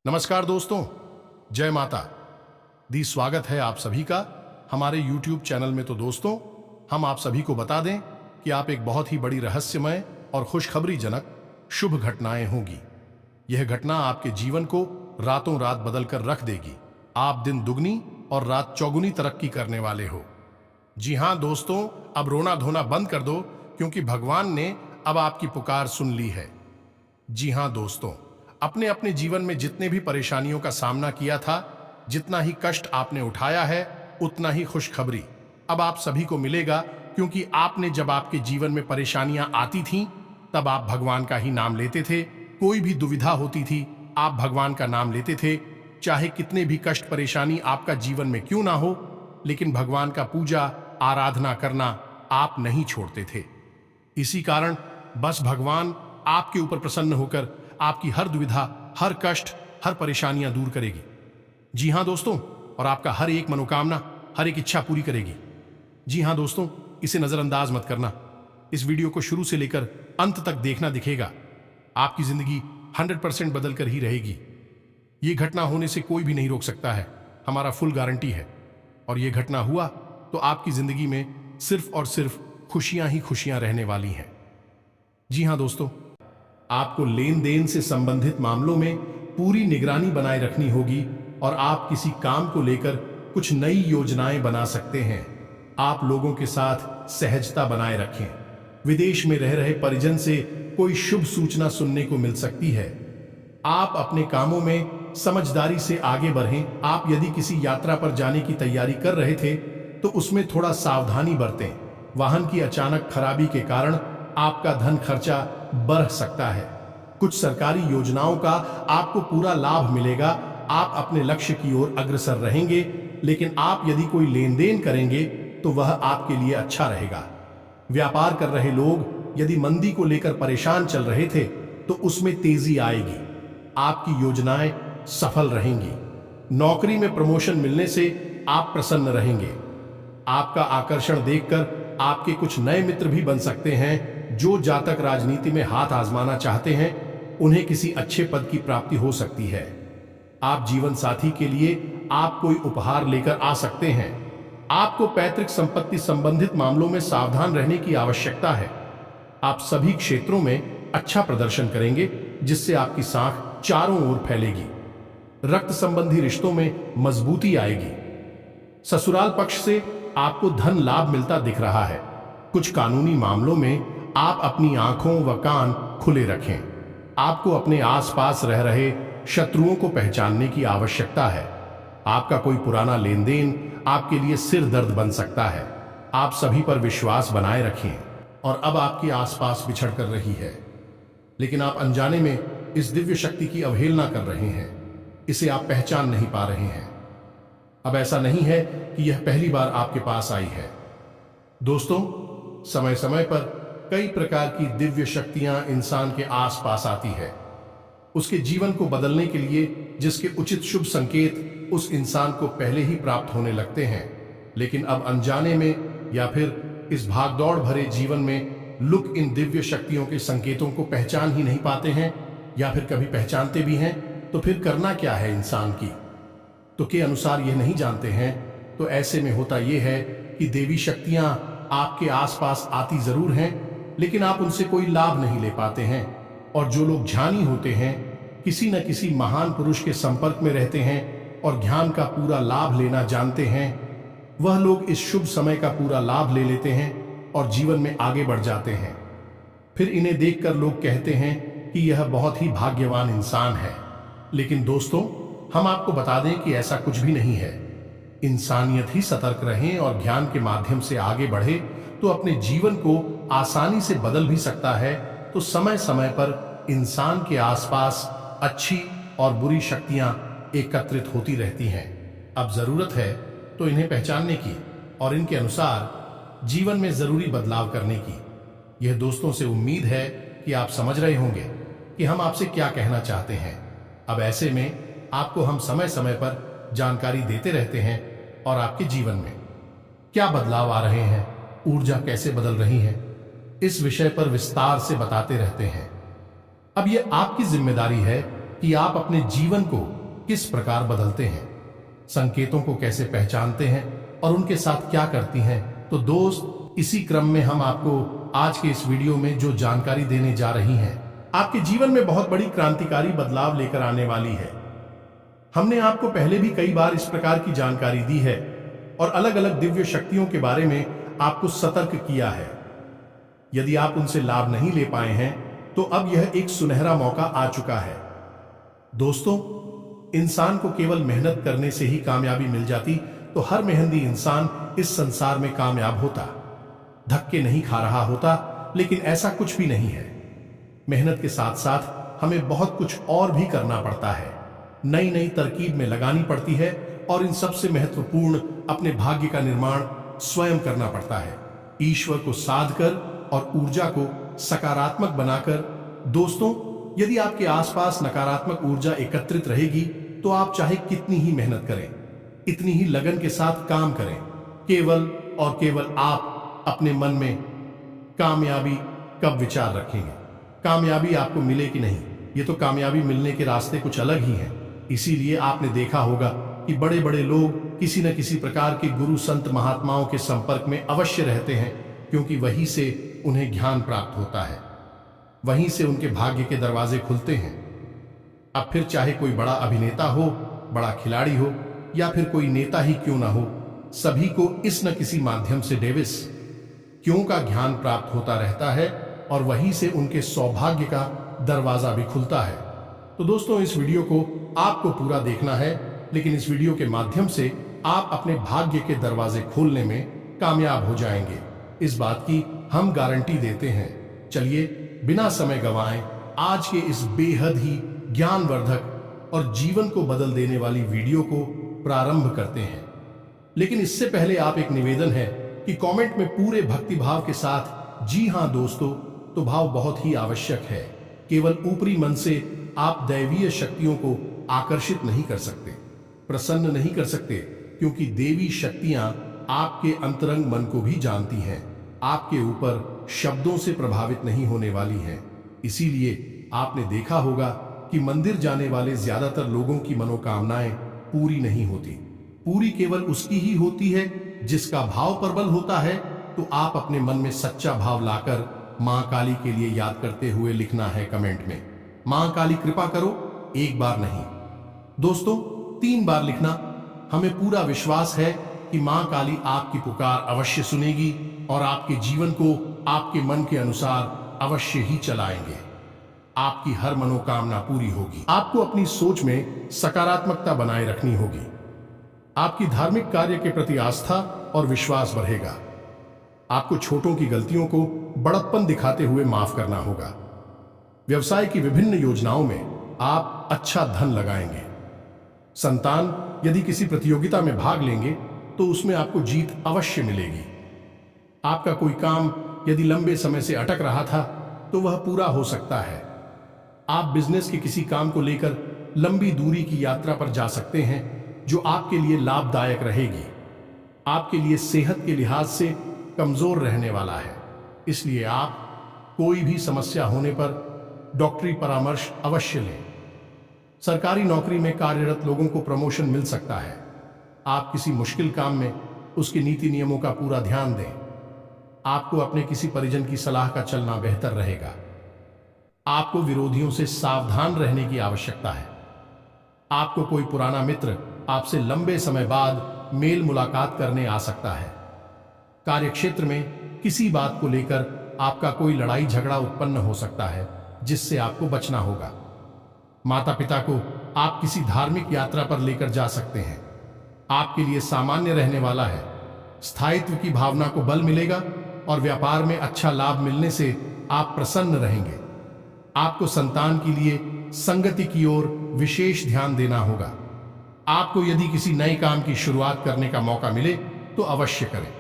नमस्कार दोस्तों, जय माता दी। स्वागत है आप सभी का हमारे YouTube चैनल में। तो दोस्तों, हम आप सभी को बता दें कि आप एक बहुत ही बड़ी रहस्यमय और खुशखबरीजनक शुभ घटनाएं होंगी। यह घटना आपके जीवन को रातों रात बदल कर रख देगी। आप दिन दुगनी और रात चौगुनी तरक्की करने वाले हो। जी हाँ दोस्तों, अब रोना धोना बंद कर दो, क्योंकि भगवान ने अब आपकी पुकार सुन ली है। जी हाँ दोस्तों, अपने अपने जीवन में जितने भी परेशानियों का सामना किया था, जितना ही कष्ट आपने उठाया है, उतना ही खुशखबरी अब आप सभी को मिलेगा। क्योंकि आपने जब आपके जीवन में परेशानियां आती थीं, तब आप भगवान का ही नाम लेते थे। कोई भी दुविधा होती थी, आप भगवान का नाम लेते थे। चाहे कितने भी कष्ट परेशानी आपका जीवन में क्यों ना हो, लेकिन भगवान का पूजा आराधना करना आप नहीं छोड़ते थे। इसी कारण बस भगवान आपके ऊपर प्रसन्न होकर आपकी हर दुविधा, हर कष्ट, हर परेशानियां दूर करेगी। जी हाँ दोस्तों, और आपका हर एक मनोकामना, हर एक इच्छा पूरी करेगी। जी हाँ दोस्तों, इसे नजरअंदाज मत करना। इस वीडियो को शुरू से लेकर अंत तक देखना, दिखेगा आपकी जिंदगी 100% बदल कर ही रहेगी। ये घटना होने से कोई भी नहीं रोक सकता है, हमारा फुल गारंटी है। और ये घटना हुआ तो आपकी जिंदगी में सिर्फ और सिर्फ खुशियां ही खुशियां रहने वाली हैं। जी हाँ दोस्तों, आपको लेन देन से संबंधित मामलों में पूरी निगरानी बनाए रखनी होगी और आप किसी काम को लेकर कुछ नई योजनाएं बना सकते हैं। आप लोगों के साथ सहजता बनाए रखें। विदेश में रह रहे परिजन से कोई शुभ सूचना सुनने को मिल सकती है। आप अपने कामों में समझदारी से आगे बढ़ें। आप यदि किसी यात्रा पर जाने की तैयारी कर रहे थे तो उसमें थोड़ा सावधानी बरतें। वाहन की अचानक खराबी के कारण आपका धन खर्चा बढ़ सकता है। कुछ सरकारी योजनाओं का आपको पूरा लाभ मिलेगा। आप अपने लक्ष्य की ओर अग्रसर रहेंगे, लेकिन आप यदि कोई लेन देन करेंगे तो वह आपके लिए अच्छा रहेगा। व्यापार कर रहे लोग यदि मंदी को लेकर परेशान चल रहे थे तो उसमें तेजी आएगी। आपकी योजनाएं सफल रहेंगी। नौकरी में प्रमोशन मिलने से आप प्रसन्न रहेंगे। आपका आकर्षण देखकर आपके कुछ नए मित्र भी बन सकते हैं। जो जातक राजनीति में हाथ आजमाना चाहते हैं, उन्हें किसी अच्छे पद की प्राप्ति हो सकती है। आप जीवन साथी के लिए आप कोई उपहार लेकर आ सकते हैं। आपको पैतृक संपत्ति संबंधित मामलों में सावधान रहने की आवश्यकता है। आप सभी क्षेत्रों में अच्छा प्रदर्शन करेंगे, जिससे आपकी साख चारों ओर फैलेगी। रक्त संबंधी रिश्तों में मजबूती आएगी। ससुराल पक्ष से आपको धन लाभ मिलता दिख रहा है। कुछ कानूनी मामलों में आप अपनी आंखों व कान खुले रखें। आपको अपने आसपास रह रहे शत्रुओं को पहचानने की आवश्यकता है। आपका कोई पुराना लेन देन आपके लिए सिर दर्द बन सकता है। आप सभी पर विश्वास बनाए रखें। और अब आपके आसपास बिछड़ कर रही है, लेकिन आप अनजाने में इस दिव्य शक्ति की अवहेलना कर रहे हैं। इसे आप पहचान नहीं पा रहे हैं। अब ऐसा नहीं है कि यह पहली बार आपके पास आई है। दोस्तों, समय समय पर कई प्रकार की दिव्य शक्तियां इंसान के आसपास आती है। उसके जीवन को बदलने के लिए जिसके उचित शुभ संकेत उस इंसान को पहले ही प्राप्त होने लगते हैं, लेकिन अब अनजाने में या फिर इस भागदौड़ भरे जीवन में लोग इन दिव्य शक्तियों के संकेतों को पहचान ही नहीं पाते हैं, या फिर कभी पहचानते भी हैं तो फिर करना क्या है इंसान की तो के अनुसार यह नहीं जानते हैं। तो ऐसे में होता यह है कि देवी शक्तियां आपके आसपास आती जरूर हैं, लेकिन आप उनसे कोई लाभ नहीं ले पाते हैं। और जो लोग ध्यानी होते हैं, किसी न किसी महान पुरुष के संपर्क में रहते हैं और ध्यान का पूरा लाभ लेना जानते हैं, वह लोग इस शुभ समय का पूरा लाभ ले लेते हैं और जीवन में आगे बढ़ जाते हैं। फिर इन्हें देखकर लोग कहते हैं कि यह बहुत ही भाग्यवान इंसान है। लेकिन दोस्तों, हम आपको बता दें कि ऐसा कुछ भी नहीं है। इंसानियत ही सतर्क रहें और ज्ञान के माध्यम से आगे बढ़े तो अपने जीवन को आसानी से बदल भी सकता है। तो समय समय पर इंसान के आसपास अच्छी और बुरी शक्तियां एकत्रित होती रहती हैं। अब जरूरत है तो इन्हें पहचानने की और इनके अनुसार जीवन में जरूरी बदलाव करने की। यह दोस्तों से उम्मीद है कि आप समझ रहे होंगे कि हम आपसे क्या कहना चाहते हैं। अब ऐसे में आपको हम समय समय पर जानकारी देते रहते हैं और आपके जीवन में क्या बदलाव आ रहे हैं, ऊर्जा कैसे बदल रही है, इस विषय पर विस्तार से बताते रहते हैं। अब यह आपकी जिम्मेदारी है कि कि आप अपने जीवन को किस प्रकार बदलते हैं, संकेतों को कैसे पहचानते हैं और उनके साथ क्या करती हैं। तो दोस्त, इसी क्रम में हम आपको आज के इस वीडियो में जो जानकारी देने जा रही हैं, आपके जीवन में बहुत बड़ी क्रांतिकारी बदलाव लेकर आने वाली है। हमने आपको पहले भी कई बार इस प्रकार की जानकारी दी है और अलग अलग दिव्य शक्तियों के बारे में आपको सतर्क किया है। यदि आप उनसे लाभ नहीं ले पाए हैं तो अब यह एक सुनहरा मौका आ चुका है। दोस्तों, इंसान को केवल मेहनत करने से ही कामयाबी मिल जाती तो हर मेहनती इंसान इस संसार में कामयाब होता, धक्के नहीं खा रहा होता। लेकिन ऐसा कुछ भी नहीं है। मेहनत के साथ साथ हमें बहुत कुछ और भी करना पड़ता है, नई नई तरकीब में लगानी पड़ती है और इन सबसे महत्वपूर्ण अपने भाग्य का निर्माण स्वयं करना पड़ता है, ईश्वर को साध कर और ऊर्जा को सकारात्मक बनाकर। दोस्तों, यदि आपके आसपास नकारात्मक ऊर्जा एकत्रित रहेगी तो आप चाहे कितनी ही मेहनत करें, इतनी ही लगन के साथ काम करें, केवल और केवल आप अपने मन में कामयाबी कब विचार रखेंगे, कामयाबी आपको मिले कि नहीं। ये तो कामयाबी मिलने के रास्ते कुछ अलग ही हैं। इसीलिए आपने देखा होगा कि बड़े बड़े लोग किसी न किसी प्रकार के गुरु संत महात्माओं के संपर्क में अवश्य रहते हैं, क्योंकि वहीं से उन्हें ज्ञान प्राप्त होता है, वहीं से उनके भाग्य के दरवाजे खुलते हैं। अब फिर चाहे कोई बड़ा अभिनेता हो, बड़ा खिलाड़ी हो या फिर कोई नेता ही क्यों ना हो, सभी को इस न किसी माध्यम से डेविस क्यों का ज्ञान प्राप्त होता रहता है और वहीं से उनके सौभाग्य का दरवाजा भी खुलता है। तो दोस्तों, इस वीडियो को आपको पूरा देखना है, लेकिन इस वीडियो के माध्यम से आप अपने भाग्य के दरवाजे खोलने में कामयाब हो जाएंगे, इस बात की हम गारंटी देते हैं। चलिए बिना समय गंवाए आज के इस बेहद ही ज्ञानवर्धक और जीवन को बदल देने वाली वीडियो को प्रारंभ करते हैं। लेकिन इससे पहले आप एक निवेदन है कि कमेंट में पूरे भक्ति भाव के साथ जी हां दोस्तों, तो भाव बहुत ही आवश्यक है। केवल ऊपरी मन से आप दैवीय शक्तियों को आकर्षित नहीं कर सकते, प्रसन्न नहीं कर सकते, क्योंकि देवी शक्तियां आपके अंतरंग मन को भी जानती हैं, आपके ऊपर शब्दों से प्रभावित नहीं होने वाली हैं। इसीलिए आपने देखा होगा कि मंदिर जाने वाले ज्यादातर लोगों की मनोकामनाएं पूरी नहीं होती। पूरी केवल उसकी ही होती है जिसका भाव प्रबल होता है। तो आप अपने मन में सच्चा भाव लाकर मां काली के लिए याद करते हुए लिखना है कमेंट में, मां काली कृपा करो। एक बार नहीं दोस्तों, 3 बार लिखना। हमें पूरा विश्वास है कि मां काली आपकी पुकार अवश्य सुनेगी और आपके जीवन को आपके मन के अनुसार अवश्य ही चलाएंगे। आपकी हर मनोकामना पूरी होगी। आपको अपनी सोच में सकारात्मकता बनाए रखनी होगी। आपकी धार्मिक कार्य के प्रति आस्था और विश्वास बढ़ेगा। आपको छोटों की गलतियों को बड़प्पन दिखाते हुए माफ करना होगा। व्यवसाय की विभिन्न योजनाओं में आप अच्छा धन लगाएंगे। संतान यदि किसी प्रतियोगिता में भाग लेंगे तो उसमें आपको जीत अवश्य मिलेगी। आपका कोई काम यदि लंबे समय से अटक रहा था तो वह पूरा हो सकता है। आप बिजनेस के किसी काम को लेकर लंबी दूरी की यात्रा पर जा सकते हैं जो आपके लिए लाभदायक रहेगी। आपके लिए सेहत के लिहाज से कमजोर रहने वाला है, इसलिए आप कोई भी समस्या होने पर डॉक्टरी परामर्श अवश्य लें। सरकारी नौकरी में कार्यरत लोगों को प्रमोशन मिल सकता है। आप किसी मुश्किल काम में उसके नीति नियमों का पूरा ध्यान दें। आपको अपने किसी परिजन की सलाह का चलना बेहतर रहेगा। आपको विरोधियों से सावधान रहने की आवश्यकता है। आपको कोई पुराना मित्र आपसे लंबे समय बाद मेल मुलाकात करने आ सकता है। कार्यक्षेत्र में किसी बात को लेकर आपका कोई लड़ाई झगड़ा उत्पन्न हो सकता है, जिससे आपको बचना होगा। माता पिता को आप किसी धार्मिक यात्रा पर लेकर जा सकते हैं। आपके लिए सामान्य रहने वाला है। स्थायित्व की भावना को बल मिलेगा और व्यापार में अच्छा लाभ मिलने से आप प्रसन्न रहेंगे। आपको संतान के लिए संगति की ओर विशेष ध्यान देना होगा। आपको यदि किसी नए काम की शुरुआत करने का मौका मिले तो अवश्य करें।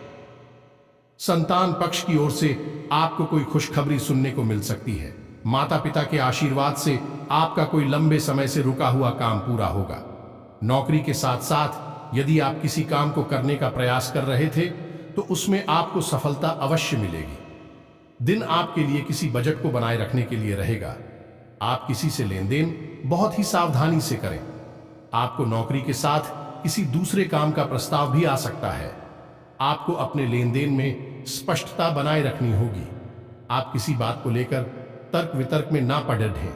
संतान पक्ष की ओर से आपको कोई खुशखबरी सुनने को मिल सकती है। माता पिता के आशीर्वाद से आपका कोई लंबे समय से रुका हुआ काम पूरा होगा। नौकरी के साथ साथ यदि आप किसी काम को करने का प्रयास कर रहे थे तो उसमें आपको सफलता अवश्य मिलेगी। दिन आपके लिए किसी बजट को बनाए रखने के लिए रहेगा। आप किसी से लेन देन बहुत ही सावधानी से करें। आपको नौकरी के साथ किसी दूसरे काम का प्रस्ताव भी आ सकता है। आपको अपने लेन देन में स्पष्टता बनाए रखनी होगी। आप किसी बात को लेकर तर्क वितर्क में ना पड़ रहें।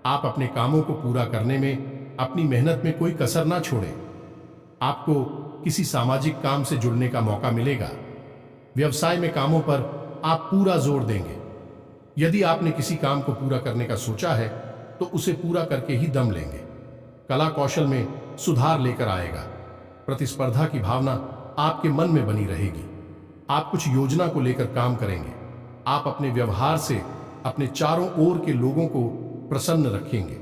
आप अपने कामों को पूरा करने में अपनी मेहनत में कोई कसर ना छोड़ें। आपको किसी सामाजिक काम से जुड़ने का मौका मिलेगा। व्यवसाय में कामों पर आप पूरा जोर देंगे। यदि आपने किसी काम को पूरा करने का सोचा है तो उसे पूरा करके ही दम लेंगे। कला कौशल में सुधार लेकर आएगा। प्रतिस्पर्धा की भावना आपके मन में बनी रहेगी। आप कुछ योजना को लेकर काम करेंगे। आप अपने व्यवहार से अपने चारों ओर के लोगों को प्रसन्न रखेंगे।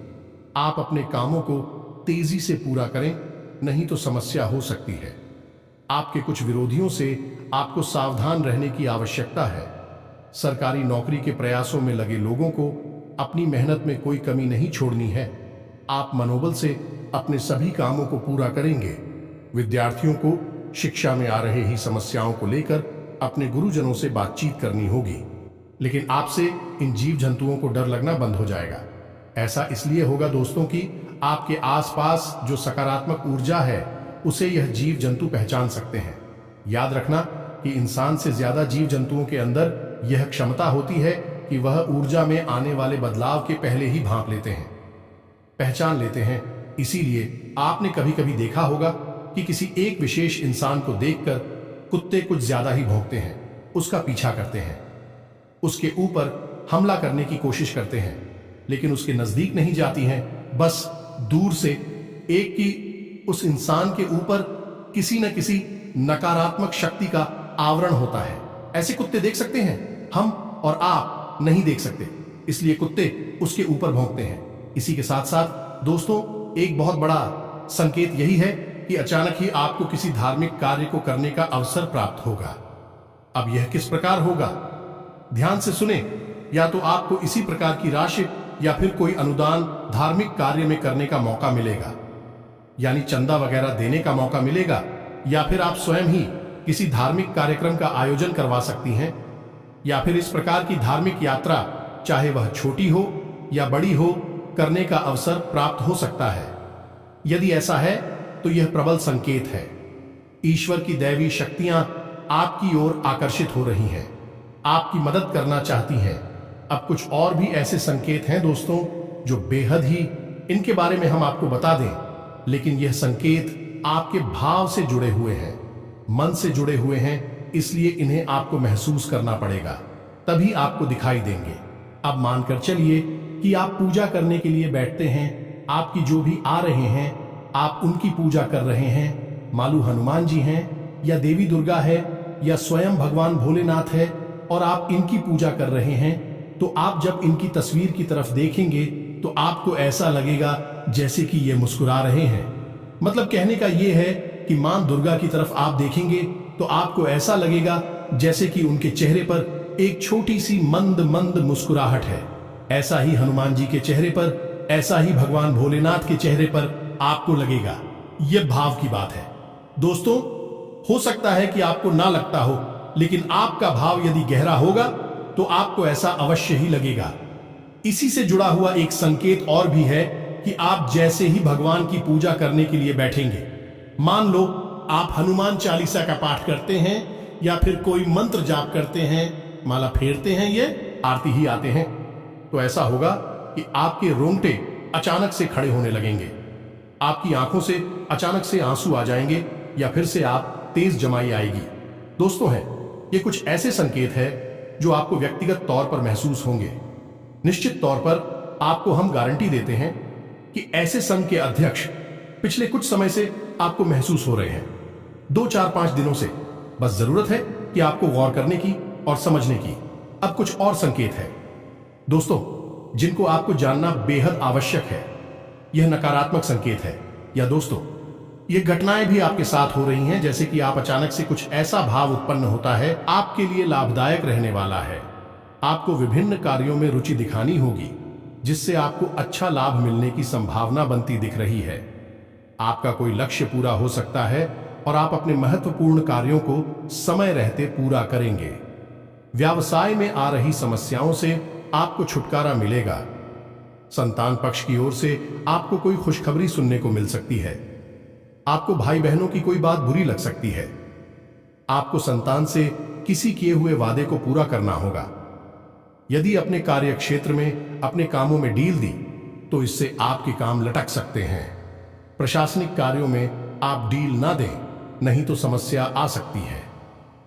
आप अपने कामों को तेजी से पूरा करें, नहीं तो समस्या हो सकती है। आपके कुछ विरोधियों से आपको सावधान रहने की आवश्यकता है। सरकारी नौकरी के प्रयासों में लगे लोगों को अपनी मेहनत में कोई कमी नहीं छोड़नी है। आप मनोबल से अपने सभी कामों को पूरा करेंगे। विद्यार्थियों को शिक्षा में आ रहे ही समस्याओं को लेकर अपने गुरुजनों से बातचीत करनी होगी। लेकिन आपसे इन जीव जंतुओं को डर लगना बंद हो जाएगा। ऐसा इसलिए होगा दोस्तों कि आपके आसपास जो सकारात्मक ऊर्जा है उसे यह जीव जंतु पहचान सकते हैं। याद रखना कि इंसान से ज्यादा जीव जंतुओं के अंदर यह क्षमता होती है कि वह ऊर्जा में आने वाले बदलाव के पहले ही भांप लेते हैं, पहचान लेते हैं। इसीलिए आपने कभी कभी देखा होगा कि किसी एक विशेष इंसान को देखकर कुत्ते कुछ ज्यादा ही भौंकते हैं, उसका पीछा करते हैं, उसके ऊपर हमला करने की कोशिश करते हैं, लेकिन उसके नजदीक नहीं जाती हैं। बस दूर से एक की उस इंसान के ऊपर किसी न किसी नकारात्मक शक्ति का आवरण होता है। ऐसे कुत्ते देख सकते हैं, हम और आप नहीं देख सकते, इसलिए कुत्ते उसके ऊपर भौंकते हैं। इसी के साथ साथ दोस्तों, एक बहुत बड़ा संकेत यही है कि अचानक ही आपको किसी धार्मिक कार्य को करने का अवसर प्राप्त होगा। अब यह किस प्रकार होगा, ध्यान से सुने। या तो आपको इसी प्रकार की राशि या फिर कोई अनुदान धार्मिक कार्य में करने का मौका मिलेगा, यानी चंदा वगैरह देने का मौका मिलेगा, या फिर आप स्वयं ही किसी धार्मिक कार्यक्रम का आयोजन करवा सकती हैं, या फिर इस प्रकार की धार्मिक यात्रा, चाहे वह छोटी हो या बड़ी हो, करने का अवसर प्राप्त हो सकता है। यदि ऐसा है तो यह प्रबल संकेत है। ईश्वर की दैवी शक्तियां आपकी ओर आकर्षित हो रही हैं, आपकी मदद करना चाहती हैं। अब कुछ और भी ऐसे संकेत हैं दोस्तों जो बेहद ही, इनके बारे में हम आपको बता दें, लेकिन यह संकेत आपके भाव से जुड़े हुए हैं, मन से जुड़े हुए हैं, इसलिए इन्हें आपको महसूस करना पड़ेगा, तभी आपको दिखाई देंगे। अब मानकर चलिए कि आप पूजा करने के लिए बैठते हैं। आपकी जो भी आ रहे हैं, आप उनकी पूजा कर रहे हैं। मालूम हनुमान जी हैं या देवी दुर्गा है या स्वयं भगवान भोलेनाथ है, और आप इनकी पूजा कर रहे हैं, तो आप जब इनकी तस्वीर की तरफ देखेंगे तो आपको ऐसा लगेगा जैसे कि ये मुस्कुरा रहे हैं। मतलब कहने का ये है कि मां दुर्गा की तरफ आप देखेंगे तो आपको ऐसा लगेगा जैसे कि उनके चेहरे पर एक छोटी सी मंद मंद मुस्कुराहट है। ऐसा ही हनुमान जी के चेहरे पर, ऐसा ही भगवान भोलेनाथ के चेहरे पर आपको लगेगा। यह भाव की बात है दोस्तों। हो सकता है कि आपको ना लगता हो, लेकिन आपका भाव यदि गहरा होगा तो आपको ऐसा अवश्य ही लगेगा। इसी से जुड़ा हुआ एक संकेत और भी है कि आप जैसे ही भगवान की पूजा करने के लिए बैठेंगे, मान लो आप हनुमान चालीसा का पाठ करते हैं या फिर कोई मंत्र जाप करते हैं, माला फेरते हैं, ये आरती ही आते हैं, तो ऐसा होगा कि आपके रोंगटे अचानक से खड़े होने लगेंगे, आपकी आंखों से अचानक से आंसू आ जाएंगे, या फिर से आप तेज जमाई आएगी। दोस्तों है, ये कुछ ऐसे संकेत है जो आपको व्यक्तिगत तौर पर महसूस होंगे। निश्चित तौर पर आपको हम गारंटी देते हैं कि ऐसे संघ के अध्यक्ष पिछले कुछ समय से आपको महसूस हो रहे हैं, 2, 4, 5 दिनों से। बस जरूरत है कि आपको गौर करने की और समझने की। अब कुछ और संकेत है दोस्तों जिनको आपको जानना बेहद आवश्यक है। यह नकारात्मक संकेत है, या दोस्तों ये घटनाएं भी आपके साथ हो रही हैं, जैसे कि आप अचानक से कुछ ऐसा भाव उत्पन्न होता है आपके लिए लाभदायक रहने वाला है। आपको विभिन्न कार्यों में रुचि दिखानी होगी, जिससे आपको अच्छा लाभ मिलने की संभावना बनती दिख रही है। आपका कोई लक्ष्य पूरा हो सकता है और आप अपने महत्वपूर्ण कार्यों को समय रहते पूरा करेंगे। व्यवसाय में आ रही समस्याओं से आपको छुटकारा मिलेगा। संतान पक्ष की ओर से आपको कोई खुशखबरी सुनने को मिल सकती है। आपको भाई बहनों की कोई बात बुरी लग सकती है। आपको संतान से किसी किए हुए वादे को पूरा करना होगा। यदि अपने कार्य क्षेत्र में अपने कामों में ढील दी तो इससे आपके काम लटक सकते हैं। प्रशासनिक कार्यों में आप डील ना दें, नहीं तो समस्या आ सकती है।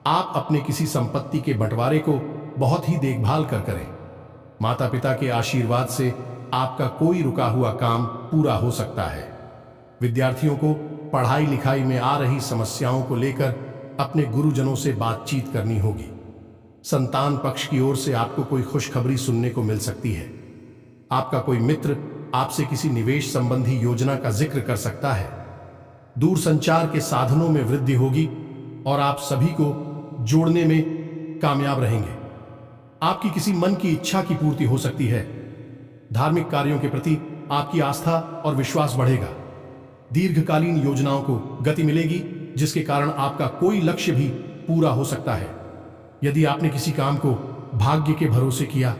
आप अपने किसी संपत्ति के बंटवारे को बहुत ही देखभाल कर करें। माता पिता के आशीर्वाद से आपका कोई रुका हुआ काम पूरा हो सकता है। विद्यार्थियों को पढ़ाई लिखाई में आ रही समस्याओं को लेकर अपने गुरुजनों से बातचीत करनी होगी। संतान पक्ष की ओर से आपको कोई खुशखबरी सुनने को मिल सकती है। आपका कोई मित्र आपसे किसी निवेश संबंधी योजना का जिक्र कर सकता है। दूरसंचार के साधनों में वृद्धि होगी और आप सभी को जोड़ने में कामयाब रहेंगे। आपकी किसी मन की इच्छा की पूर्ति हो सकती है। धार्मिक कार्यों के प्रति आपकी आस्था और विश्वास बढ़ेगा। दीर्घकालीन योजनाओं को गति मिलेगी, जिसके कारण आपका कोई लक्ष्य भी पूरा हो सकता है। यदि आपने किसी काम को भाग्य के भरोसे किया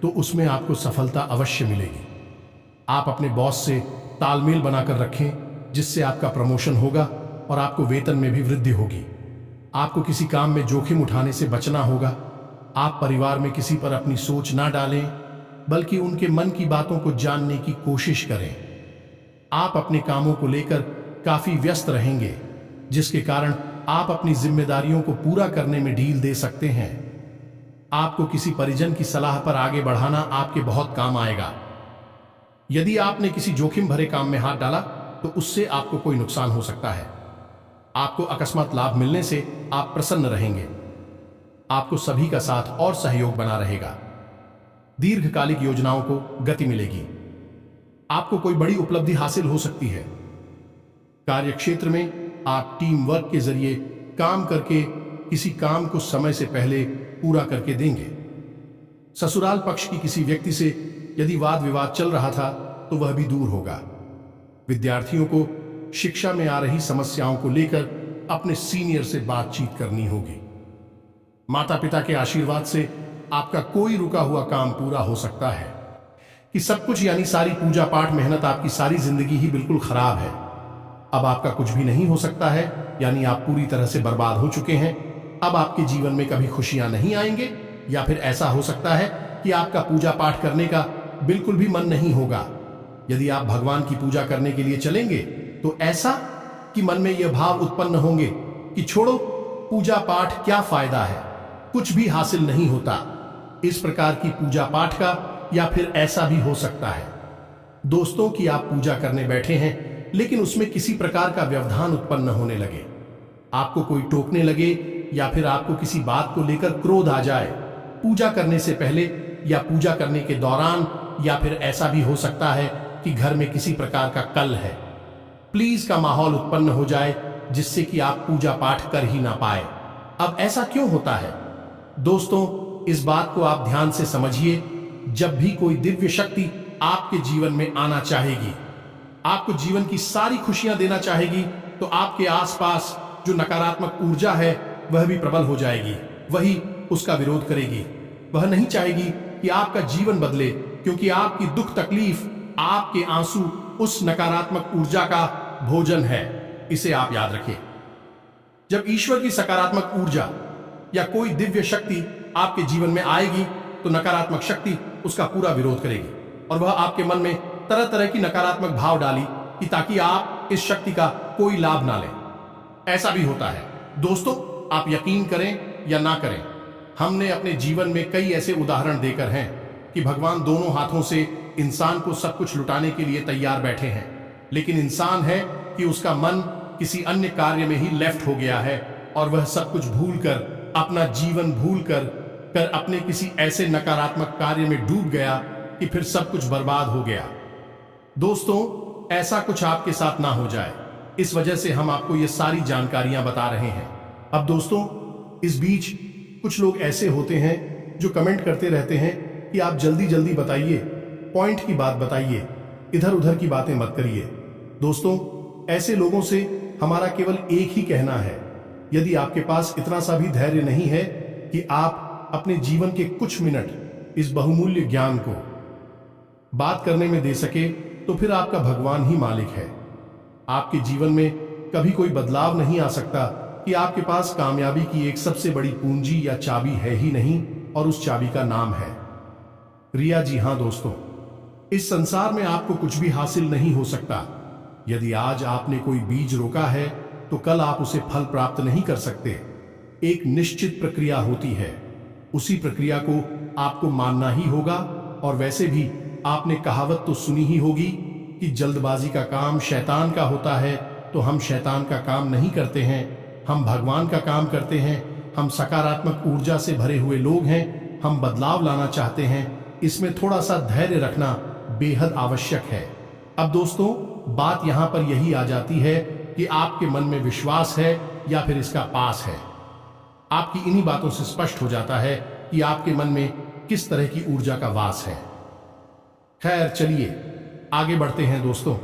तो उसमें आपको सफलता अवश्य मिलेगी। आप अपने बॉस से तालमेल बनाकर रखें, जिससे आपका प्रमोशन होगा और आपको वेतन में भी वृद्धि होगी। आपको किसी काम में जोखिम उठाने से बचना होगा। आप परिवार में किसी पर अपनी सोच ना डालें, बल्कि उनके मन की बातों को जानने की कोशिश करें। आप अपने कामों को लेकर काफी व्यस्त रहेंगे, जिसके कारण आप अपनी जिम्मेदारियों को पूरा करने में ढील दे सकते हैं। आपको किसी परिजन की सलाह पर आगे बढ़ाना आपके बहुत काम आएगा। यदि आपने किसी जोखिम भरे काम में हाथ डाला तो उससे आपको कोई नुकसान हो सकता है। आपको अकस्मात लाभ मिलने से आप प्रसन्न रहेंगे। आपको सभी का साथ और सहयोग बना रहेगा। दीर्घकालिक योजनाओं को गति मिलेगी। आपको कोई बड़ी उपलब्धि हासिल हो सकती है। कार्यक्षेत्र में आप टीम वर्क के जरिए काम करके किसी काम को समय से पहले पूरा करके देंगे। ससुराल पक्ष की किसी व्यक्ति से यदि वाद विवाद चल रहा था तो वह भी दूर होगा। विद्यार्थियों को शिक्षा में आ रही समस्याओं को लेकर अपने सीनियर से बातचीत करनी होगी। माता पिता के आशीर्वाद से आपका कोई रुका हुआ काम पूरा हो सकता है। कि सब कुछ यानी सारी पूजा पाठ मेहनत, आपकी सारी जिंदगी ही बिल्कुल खराब है। अब आपका कुछ भी नहीं हो सकता है, यानी आप पूरी तरह से बर्बाद हो चुके हैं। अब आपके जीवन में कभी खुशियां नहीं आएंगे, या फिर ऐसा हो सकता है कि आपका पूजा पाठ करने का बिल्कुल भी मन नहीं होगा। यदि आप भगवान की पूजा करने के लिए चलेंगे तो ऐसा कि मन में यह भाव उत्पन्न होंगे कि छोड़ो, पूजा पाठ क्या फायदा है, कुछ भी हासिल नहीं होता। इस प्रकार की पूजा पाठ का, या फिर ऐसा भी हो सकता है दोस्तों कि आप पूजा करने बैठे हैं लेकिन उसमें किसी प्रकार का व्यवधान उत्पन्न होने लगे। आपको कोई टोकने लगे या फिर आपको किसी बात को लेकर क्रोध आ जाए पूजा करने से पहले या पूजा करने के दौरान, या फिर ऐसा भी हो सकता है कि घर में किसी प्रकार का कल है, प्लीज का माहौल उत्पन्न हो जाए, जिससे कि आप पूजा पाठ कर ही ना पाए। अब ऐसा क्यों होता है दोस्तों, इस बात को आप ध्यान से समझिए। जब भी कोई दिव्य शक्ति आपके जीवन में आना चाहेगी, आपको जीवन की सारी खुशियां देना चाहेगी, तो आपके आसपास जो नकारात्मक ऊर्जा है वह भी प्रबल हो जाएगी, वही उसका विरोध करेगी। वह नहीं चाहेगी कि आपका जीवन बदले, क्योंकि आपकी दुख तकलीफ, आपके आंसू उस नकारात्मक ऊर्जा का भोजन है। इसे आप याद रखें। जब ईश्वर की सकारात्मक ऊर्जा या कोई दिव्य शक्ति आपके जीवन में आएगी तो नकारात्मक शक्ति उसका पूरा विरोध करेगी, और वह आपके मन में तरह तरह की नकारात्मक भाव डाली कि ताकि आप इस शक्ति का कोई लाभ ना लें। ऐसा भी होता है दोस्तों, आप यकीन करें या ना करें, हमने अपने जीवन में कई ऐसे उदाहरण देकर हैं कि भगवान दोनों हाथों से इंसान को सब कुछ लुटाने के लिए तैयार बैठे हैं, लेकिन इंसान है कि उसका मन किसी अन्य कार्य में ही लेफ्ट हो गया है और वह सब कुछ भूलकर, अपना जीवन भूलकर अपने किसी ऐसे नकारात्मक कार्य में डूब गया कि फिर सब कुछ बर्बाद हो गया। दोस्तों, ऐसा कुछ आपके साथ ना हो जाए, इस वजह से हम आपको ये सारी जानकारियां बता रहे हैं। अब दोस्तों, इस बीच कुछ लोग ऐसे होते हैं जो कमेंट करते रहते हैं कि आप जल्दी जल्दी बताइए, पॉइंट की बात बताइए, इधर उधर की बातें मत करिए। दोस्तों, ऐसे लोगों से हमारा केवल एक ही कहना है, यदि आपके पास इतना सा भी धैर्य नहीं है कि आप अपने जीवन के कुछ मिनट इस बहुमूल्य ज्ञान को बात करने में दे सके तो फिर आपका भगवान ही मालिक है। आपके जीवन में कभी कोई बदलाव नहीं आ सकता कि आपके पास कामयाबी की एक सबसे बड़ी पूंजी या चाबी है ही नहीं, और उस चाबी का नाम है रिया। जी हां दोस्तों, इस संसार में आपको कुछ भी हासिल नहीं हो सकता। यदि आज आपने कोई बीज रोका है तो कल आप उसे फल प्राप्त नहीं कर सकते। एक निश्चित प्रक्रिया होती है, उसी प्रक्रिया को आपको मानना ही होगा। और वैसे भी आपने कहावत तो सुनी ही होगी कि जल्दबाजी का काम शैतान का होता है। तो हम शैतान का काम नहीं करते हैं, हम भगवान का काम करते हैं। हम सकारात्मक ऊर्जा से भरे हुए लोग हैं, हम बदलाव लाना चाहते हैं। इसमें थोड़ा सा धैर्य रखना बेहद आवश्यक है। अब दोस्तों, बात यहां पर यही आ जाती है कि आपके मन में विश्वास है या फिर इसका पास है। आपकी इन्हीं बातों से स्पष्ट हो जाता है कि आपके मन में किस तरह की ऊर्जा का वास है। खैर चलिए आगे बढ़ते हैं दोस्तों।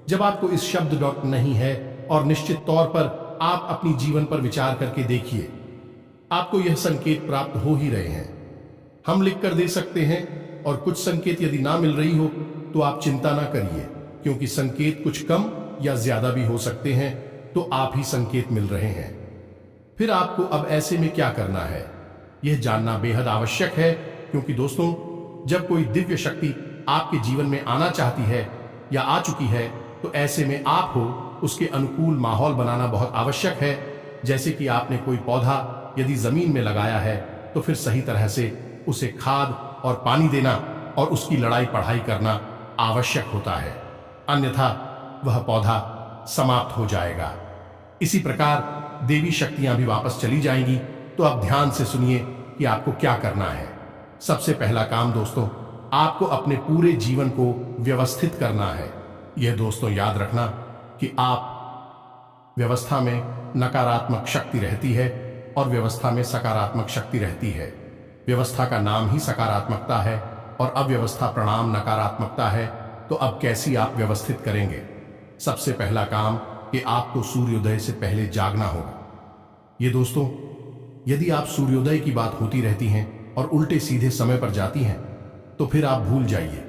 जब आपको इस शब्द डॉट नहीं है और निश्चित तौर पर आप अपनी जीवन पर विचार करके देखिए, आपको यह संकेत प्राप्त हो ही रहे हैं। हम लिख कर दे सकते हैं, और कुछ संकेत यदि ना मिल रही हो तो आप चिंता ना करिए, क्योंकि संकेत कुछ कम या ज्यादा भी हो सकते हैं। तो आप ही संकेत मिल रहे हैं। फिर आपको अब ऐसे में क्या करना है, यह जानना बेहद आवश्यक है। क्योंकि दोस्तों, जब कोई दिव्य शक्ति आपके जीवन में आना चाहती है या आ चुकी है, तो ऐसे में आपको उसके अनुकूल माहौल बनाना बहुत आवश्यक है। जैसे कि आपने कोई पौधा यदि जमीन में लगाया है तो फिर सही तरह से उसे खाद और पानी देना और उसकी लड़ाई पढ़ाई करना आवश्यक होता है, अन्यथा वह पौधा समाप्त हो जाएगा। इसी प्रकार देवी शक्तियां भी वापस चली जाएंगी। तो अब ध्यान से सुनिए कि आपको क्या करना है। सबसे पहला काम दोस्तों, आपको अपने पूरे जीवन को व्यवस्थित करना है। यह दोस्तों याद रखना कि आप व्यवस्था में नकारात्मक शक्ति रहती है और व्यवस्था में सकारात्मक शक्ति रहती है। व्यवस्था का नाम ही सकारात्मकता है और अव्यवस्था प्रणाम नकारात्मकता है। तो अब कैसी आप व्यवस्थित करेंगे? सबसे पहला काम कि आपको सूर्योदय से पहले जागना होगा। ये दोस्तों, यदि आप सूर्योदय की बात होती रहती हैं और उल्टे सीधे समय पर जाती हैं, तो फिर आप भूल जाइए।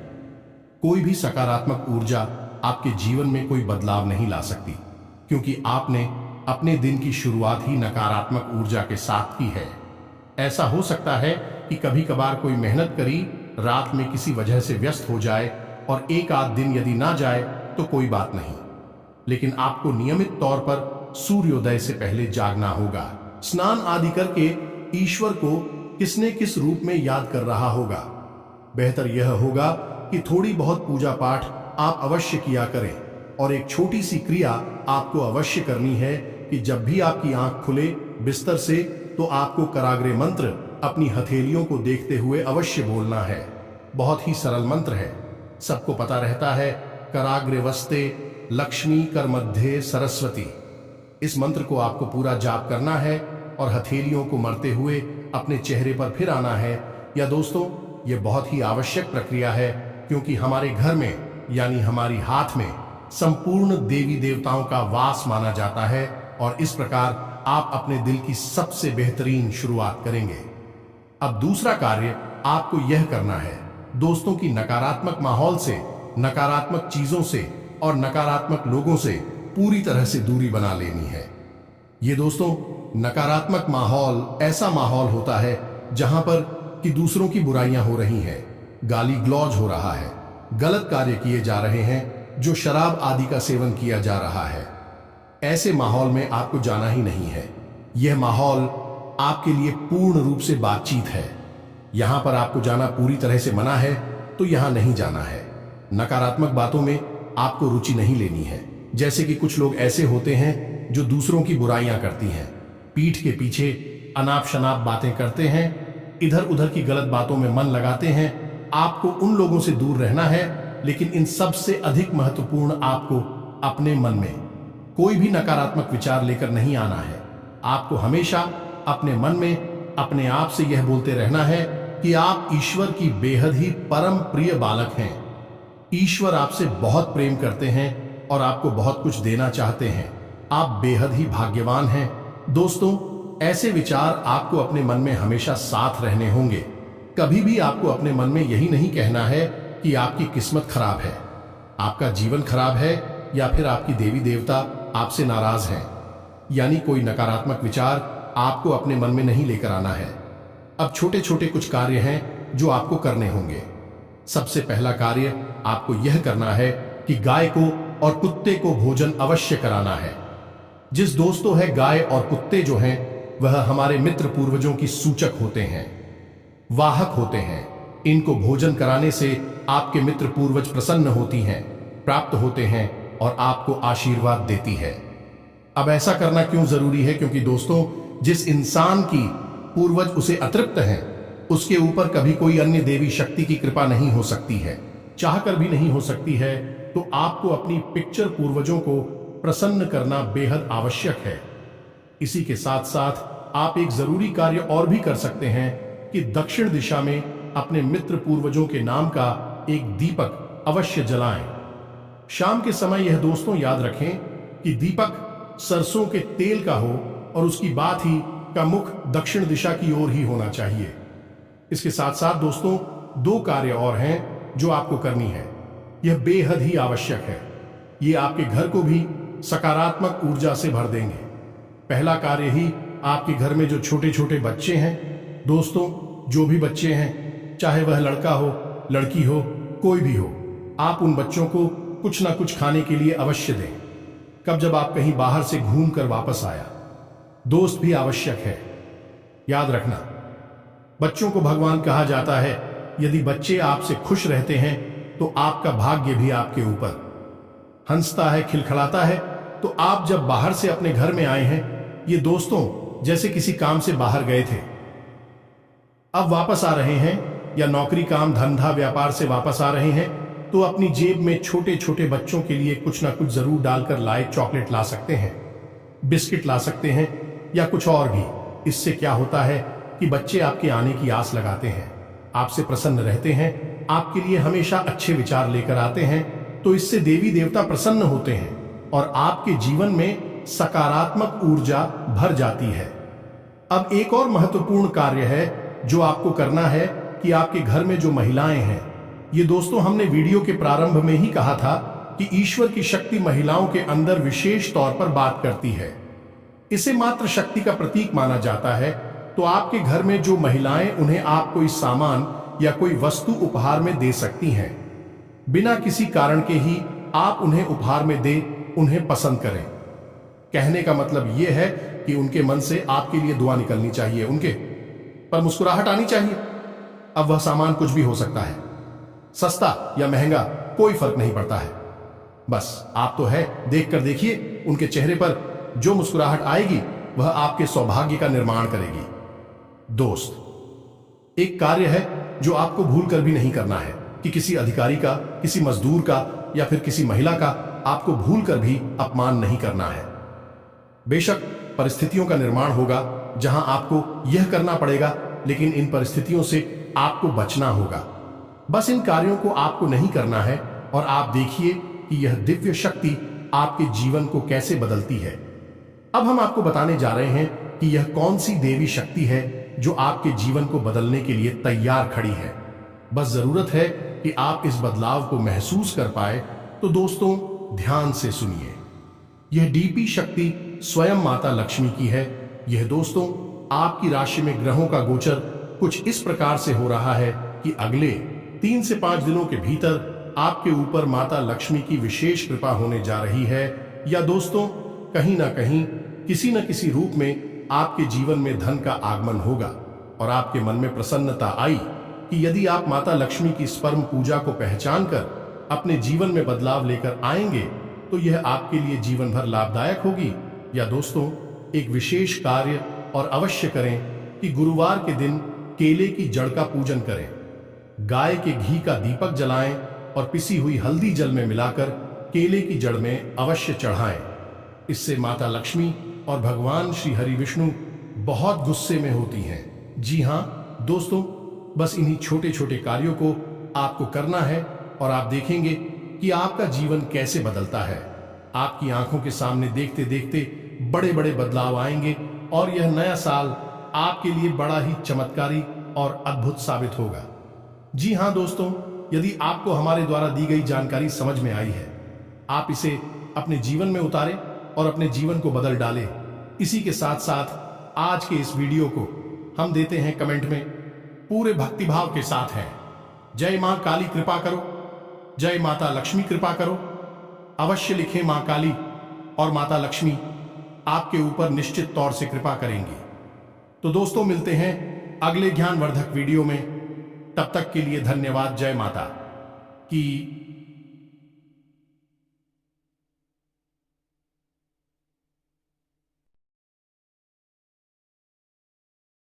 कोई भी सकारात्मक ऊर्जा आपके जीवन में कोई बदलाव नहीं ला सकती, क्योंकि आपने अपने दिन की शुरुआत ही नकारात्मक ऊर्जा के साथ की है। ऐसा हो सकता है कि कभी कभार कोई मेहनत करी रात में किसी वजह से व्यस्त हो जाए और एक आध दिन यदि ना जाए तो कोई बात नहीं, लेकिन आपको नियमित तौर पर सूर्योदय से पहले जागना होगा। स्नान आदि करके ईश्वर को किसने किस रूप में याद कर रहा होगा। बेहतर यह होगा कि थोड़ी बहुत पूजा पाठ आप अवश्य किया करें, और एक छोटी सी क्रिया आपको अवश्य करनी है कि जब भी आपकी आंख खुले बिस्तर से, तो आपको कराग्रे मंत्र अपनी हथेलियों को देखते हुए अवश्य बोलना है। बहुत ही सरल मंत्र है, सबको पता रहता है। कराग्रे वस्ते लक्ष्मी कर मध्य सरस्वती। इस मंत्र को आपको पूरा जाप करना है और हथेलियों को मरते हुए अपने चेहरे पर फिर आना है। या दोस्तों, यह बहुत ही आवश्यक प्रक्रिया है, क्योंकि हमारे घर में यानी हमारी हाथ में संपूर्ण देवी देवताओं का वास माना जाता है। और इस प्रकार आप अपने दिल की सबसे बेहतरीन शुरुआत करेंगे। अब दूसरा कार्य आपको यह करना है दोस्तों कि नकारात्मक माहौल से, नकारात्मक चीजों से और नकारात्मक लोगों से पूरी तरह से दूरी बना लेनी है। ये दोस्तों, नकारात्मक माहौल ऐसा माहौल होता है जहां पर कि दूसरों की बुराइयां हो रही हैं, गाली गलौज हो रहा है, गलत कार्य किए जा रहे हैं, जो शराब आदि का सेवन किया जा रहा है। ऐसे माहौल में आपको जाना ही नहीं है। यह माहौल आपके लिए पूर्ण रूप से बातचीत है। यहां पर आपको जाना पूरी तरह से मना है, तो यहां नहीं जाना है। नकारात्मक बातों में आपको रुचि नहीं लेनी है। जैसे कि कुछ लोग ऐसे होते हैं जो दूसरों की बुराइयां करती हैं, पीठ के पीछे अनाप शनाप बातें करते हैं, इधर उधर की गलत बातों में मन लगाते हैं। आपको उन लोगों से दूर रहना है, लेकिन इन सब से अधिक महत्वपूर्ण आपको अपने मन में कोई भी नकारात्मक विचार लेकर नहीं आना है। आपको हमेशा अपने मन में अपने आप से यह बोलते रहना है कि आप ईश्वर की बेहद ही परम प्रिय बालक हैं। ईश्वर आपसे बहुत प्रेम करते हैं और आपको बहुत कुछ देना चाहते हैं। आप बेहद ही भाग्यवान हैं। दोस्तों, ऐसे विचार आपको अपने मन में हमेशा साथ रहने होंगे। कभी भी आपको अपने मन में यही नहीं कहना है कि आपकी किस्मत खराब है, आपका जीवन खराब है, या फिर आपकी देवी देवता आपसे नाराज हैं, यानी कोई नकारात्मक विचार आपको अपने मन में नहीं लेकर आना है। अब छोटे छोटे कुछ कार्य हैं जो आपको करने होंगे। सबसे पहला कार्य आपको यह करना है कि गाय को और कुत्ते को भोजन अवश्य कराना है। जिस दोस्तों है, गाय और कुत्ते जो हैं वह हमारे मित्र पूर्वजों की सूचक होते हैं, वाहक होते हैं। इनको भोजन कराने से आपके मित्र पूर्वज प्रसन्न होती हैं, प्राप्त होते हैं और आपको आशीर्वाद देती है। अब ऐसा करना क्यों जरूरी है? क्योंकि दोस्तों, जिस इंसान की पूर्वज उसे अतृप्त हैं, उसके ऊपर कभी कोई अन्य देवी शक्ति की कृपा नहीं हो सकती है, चाहकर भी नहीं हो सकती है। तो आपको अपनी पिक्चर पूर्वजों को प्रसन्न करना बेहद आवश्यक है। इसी के साथ साथ आप एक जरूरी कार्य और भी कर सकते हैं कि दक्षिण दिशा में अपने मित्र पूर्वजों के नाम का एक दीपक अवश्य जलाएं। शाम के समय यह दोस्तों याद रखें कि दीपक सरसों के तेल का हो और उसकी बात ही का मुख दक्षिण दिशा की ओर ही होना चाहिए। इसके साथ साथ दोस्तों, दो कार्य और हैं जो आपको करनी है। यह बेहद ही आवश्यक है। ये आपके घर को भी सकारात्मक ऊर्जा से भर देंगे। पहला कार्य ही आपके घर में जो छोटे छोटे बच्चे हैं, दोस्तों जो भी बच्चे हैं, चाहे वह लड़का हो, लड़की हो, कोई भी हो, आप उन बच्चों को कुछ ना कुछ खाने के लिए अवश्य दें। कब? जब आप कहीं बाहर से घूम कर वापस आया। दोस्त भी आवश्यक है। याद रखना, बच्चों को भगवान कहा जाता है। यदि बच्चे आपसे खुश रहते हैं तो आपका भाग्य भी आपके ऊपर हंसता है, खिलखिलाता है। तो आप जब बाहर से अपने घर में आए हैं, ये दोस्तों जैसे किसी काम से बाहर गए थे, अब वापस आ रहे हैं, या नौकरी, काम, धंधा, व्यापार से वापस आ रहे हैं, तो अपनी जेब में छोटे छोटे बच्चों के लिए कुछ ना कुछ जरूर डालकर लाए। चॉकलेट ला सकते हैं, बिस्किट ला सकते हैं, या कुछ और भी। इससे क्या होता है कि बच्चे आपके आने की आस लगाते हैं, आपसे प्रसन्न रहते हैं, आपके लिए हमेशा अच्छे विचार लेकर आते हैं। तो इससे देवी देवता प्रसन्न होते हैं और आपके जीवन में सकारात्मक ऊर्जा भर जाती है। अब एक और महत्वपूर्ण कार्य है जो आपको करना है कि आपके घर में जो महिलाएं हैं, ये दोस्तों हमने वीडियो के प्रारंभ में ही कहा था कि ईश्वर की शक्ति महिलाओं के अंदर विशेष तौर पर बात करती है। इसे मात्र शक्ति का प्रतीक माना जाता है। तो आपके घर में जो महिलाएं, उन्हें आप कोई सामान या कोई वस्तु उपहार में दे सकती हैं। बिना किसी कारण के ही आप उन्हें उपहार में दे, उन्हें पसंद करें। कहने का मतलब यह है कि उनके मन से आपके लिए दुआ निकलनी चाहिए, उनके पर मुस्कुराहट आनी चाहिए। अब वह सामान कुछ भी हो सकता है, सस्ता या महंगा, कोई फर्क नहीं पड़ता है। बस आप तो है, देखकर देखिए, उनके चेहरे पर जो मुस्कुराहट आएगी वह आपके सौभाग्य का निर्माण करेगी। दोस्त, एक कार्य है जो आपको भूल कर भी नहीं करना है कि किसी अधिकारी का, किसी मजदूर का या फिर किसी महिला का आपको भूल कर भी अपमान नहीं करना है। बेशक परिस्थितियों का निर्माण होगा जहां आपको यह करना पड़ेगा, लेकिन इन परिस्थितियों से आपको बचना होगा। बस इन कार्यों को आपको नहीं करना है और आप देखिए कि यह दिव्य शक्ति आपके जीवन को कैसे बदलती है। अब हम आपको बताने जा रहे हैं कि यह कौन सी देवी शक्ति है जो आपके जीवन को बदलने के लिए तैयार खड़ी है। बस जरूरत है कि आप इस बदलाव को महसूस कर पाए। तो दोस्तों ध्यान से सुनिए, यह डीपी शक्ति स्वयं माता लक्ष्मी की है। यह दोस्तों आपकी राशि में ग्रहों का गोचर कुछ इस प्रकार से हो रहा है कि अगले 3 से 5 दिनों के भीतर आपके ऊपर माता लक्ष्मी की विशेष कृपा होने जा रही है। या दोस्तों कहीं ना कहीं, किसी न किसी रूप में आपके जीवन में धन का आगमन होगा और आपके मन में प्रसन्नता आई कि यदि आप माता लक्ष्मी की इस परम पूजा को पहचान कर अपने जीवन में बदलाव लेकर आएंगे तो यह आपके लिए जीवन भर लाभदायक होगी। या दोस्तों एक विशेष कार्य और अवश्य करें कि गुरुवार के दिन केले की जड़ का पूजन करें, गाय के घी का दीपक जलाएं और पिसी हुई हल्दी जल में मिलाकर केले की जड़ में अवश्य चढ़ाएं। इससे माता लक्ष्मी और भगवान श्री हरि विष्णु बहुत गुस्से में होती हैं। जी हाँ दोस्तों, बस इन्हीं छोटे छोटे कार्यों को आपको करना है और आप देखेंगे कि आपका जीवन कैसे बदलता है। आपकी आंखों के सामने देखते देखते बड़े बड़े बदलाव आएंगे और यह नया साल आपके लिए बड़ा ही चमत्कारी और अद्भुत साबित होगा। जी हाँ दोस्तों, यदि आपको हमारे द्वारा दी गई जानकारी समझ में आई है, आप इसे अपने जीवन में उतारें और अपने जीवन को बदल डालें। इसी के साथ साथ आज के इस वीडियो को हम देते हैं कमेंट में पूरे भक्तिभाव के साथ है, जय मां काली कृपा करो, जय माता लक्ष्मी कृपा करो। अवश्य लिखें मां काली और माता लक्ष्मी आपके ऊपर निश्चित तौर से कृपा करेंगी। तो दोस्तों, मिलते हैं अगले ज्ञानवर्धक वीडियो में। तब तक के लिए धन्यवाद। जय माता की